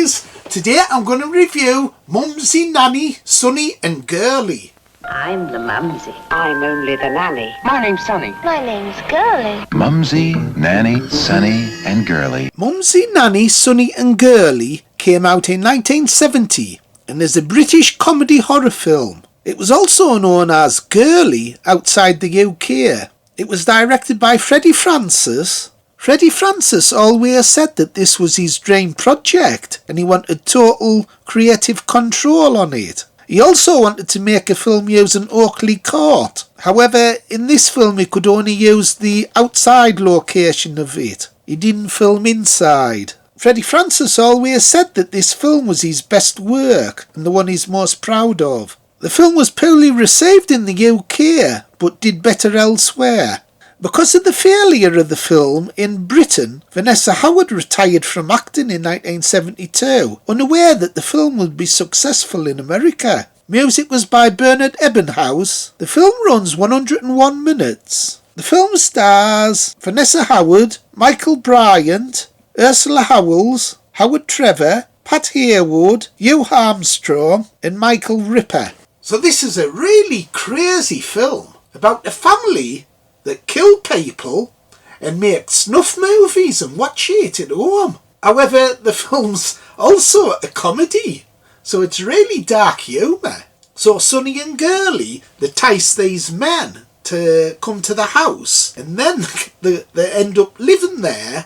guys, today I'm going to review Mumsy, Nanny, Sonny and Girly. I'm the Mumsy. I'm only the Nanny. My name's Sonny. My name's Girly. Mumsy, Nanny, Sonny and Girly. Mumsy, Nanny, Sonny and Girly came out in 1970 and is a British comedy horror film. It was also known as Girly outside the UK. It was directed by Freddie Francis. Freddie Francis always said that this was his dream project and he wanted total creative control on it. He also wanted to make a film using Oakley Court. However, in this film he could only use the outside location of it. He didn't film inside. Freddie Francis always said that this film was his best work and the one he's most proud of. The film was poorly received in the UK but did better elsewhere. Because of the failure of the film in Britain, Vanessa Howard retired from acting in 1972, unaware that the film would be successful in America. Music was by Bernard Ebbinghaus. The film runs 101 minutes. The film stars Vanessa Howard, Michael Bryant, Ursula Howells, Howard Trevor, Pat Heywood, Hugh Armstrong and Michael Ripper. So this is a really crazy film about a family that kill people and make snuff movies and watch it at home. However, the film's also a comedy, so it's really dark humour. So Sonny and Girly, they entice these men to come to the house and then they end up living there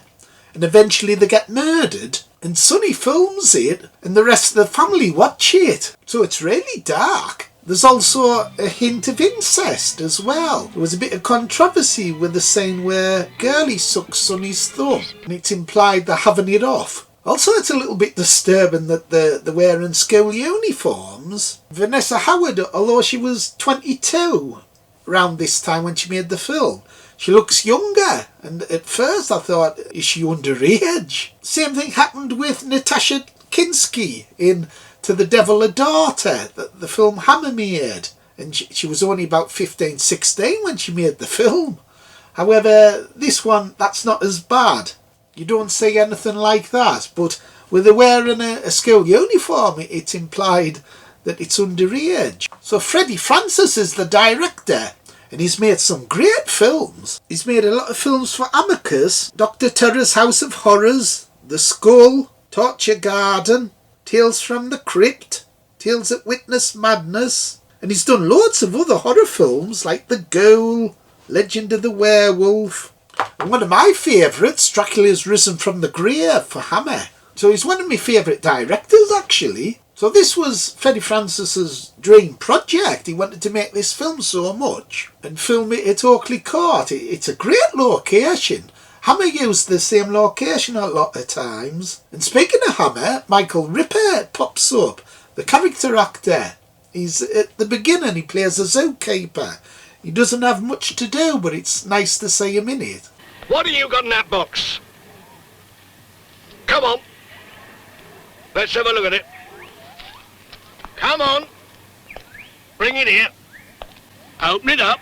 and eventually they get murdered and Sonny films it and the rest of the family watch it. So it's really dark. There's also a hint of incest as well. There was a bit of controversy with the scene where Girly sucks Sonny's thumb and it's implied they're having it off. Also, it's a little bit disturbing that they're wearing school uniforms. Vanessa Howard, although she was 22 around this time when she made the film, she looks younger, and at first I thought, is she underage? Same thing happened with Natasha Kinski in To the Devil a Daughter, the film Hammer made, and she was only about 15, 16 when she made the film. However, this one, that's not as bad. You don't see anything like that, but with her wearing a school uniform, it's implied that it's underage. So Freddie Francis is the director, and he's made some great films. He's made a lot of films for Amicus, Dr. Terror's House of Horrors, The Skull, Torture Garden, Tales from the Crypt, Tales that Witness Madness, and he's done loads of other horror films like The Ghoul, Legend of the Werewolf, and one of my favourites, Dracula's Risen from the Grave for Hammer. So he's one of my favourite directors actually. So this was Freddie Francis's dream project. He wanted to make this film so much and film it at Oakley Court. It's a great location. Hammer used the same location a lot of times. And speaking of Hammer, Michael Ripper pops up, the character actor. He's at the beginning, he plays a zookeeper. He doesn't have much to do, but it's nice to see him in it. What have you got in that box? Come on. Let's have a look at it. Come on. Bring it here. Open it up.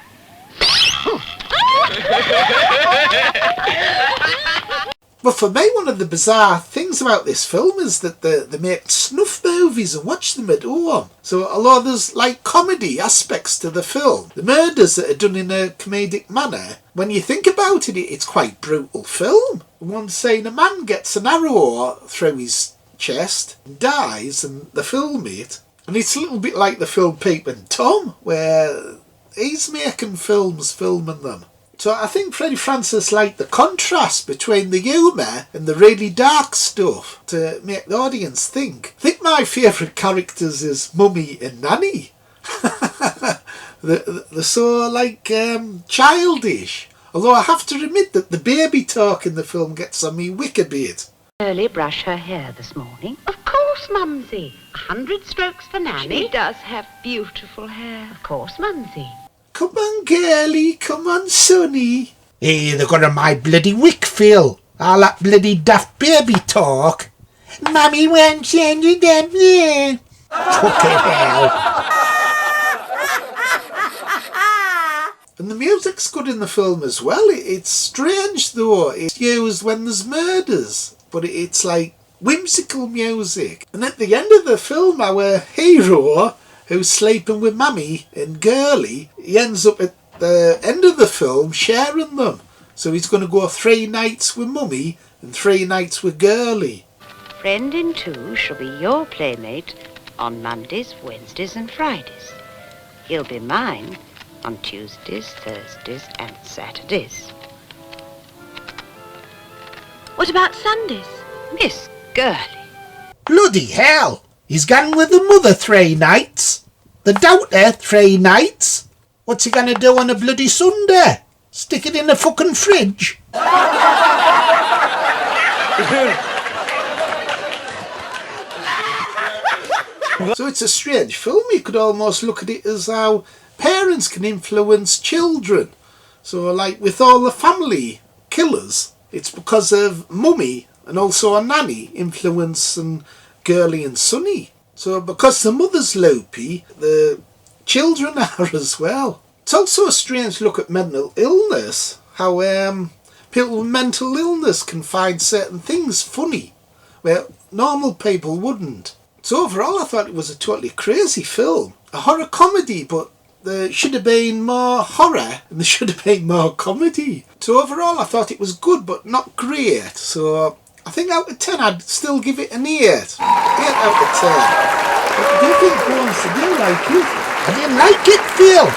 Well, for me, one of the bizarre things about this film is that they make snuff movies and watch them at home. So although there's like comedy aspects to the film, the murders that are done in a comedic manner, when you think about it, it's quite brutal film. One scene, a man gets an arrow through his chest and dies, and they film it. And it's a little bit like the film Peep and Tom, where he's making films, filming them. So I think Freddie Francis liked the contrast between the humour and the really dark stuff to make the audience think. I think my favourite characters is Mummy and Nanny. They're so like childish. Although I have to admit that the baby talk in the film gets on me wick a bit. Girly brush her hair this morning. Of course, Mumsy. 100 strokes for Nanny. She does have beautiful hair. Of course, Mumsy. Come on, Girly, come on, Sonny. Hey, they're gonna my bloody wick, Phil. All that bloody daft baby talk. Mummy won't send you them here. Fucking hell. And the music's good in the film as well. It's strange though. It's used when there's murders, but it's like whimsical music. And at the end of the film, our hero, who's sleeping with Mummy and Girly, he ends up at the end of the film sharing them. So he's going to go 3 nights with Mummy and 3 nights with Girly. Friend in two shall be your playmate on Mondays, Wednesdays and Fridays. He'll be mine on Tuesdays, Thursdays and Saturdays. What about Sundays? Miss Girly. Bloody hell! He's gone with the mother 3 nights. The daughter 3 nights. What's he going to do on a bloody Sunday? Stick it in the fucking fridge? So it's a strange film. You could almost look at it as how parents can influence children. So like with all the family killers, it's because of Mummy and also a Nanny influencing Girly and Sonny. So because the mother's loopy, the children are as well. It's also a strange look at mental illness, how people with mental illness can find certain things funny, where normal people wouldn't. So overall I thought it was a totally crazy film. A horror comedy, but there should have been more horror and there should have been more comedy. So overall I thought it was good but not great. So I think out of 10 I'd still give it an 8. 8 out of 10. What do you think, Bones? Did you like it? I didn't like it, Phil.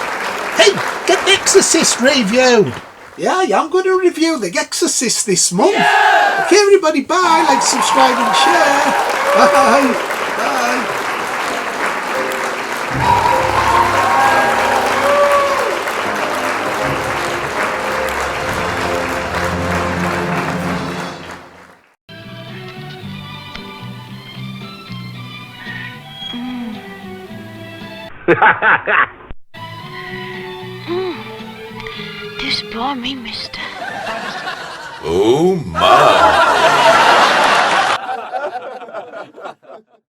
Hey, get The Exorcist reviewed. Yeah, I'm going to review The Exorcist this month. Yeah! Okay, everybody, bye. Like, subscribe and share. Bye. Bye. This bore me, mister. Oh my.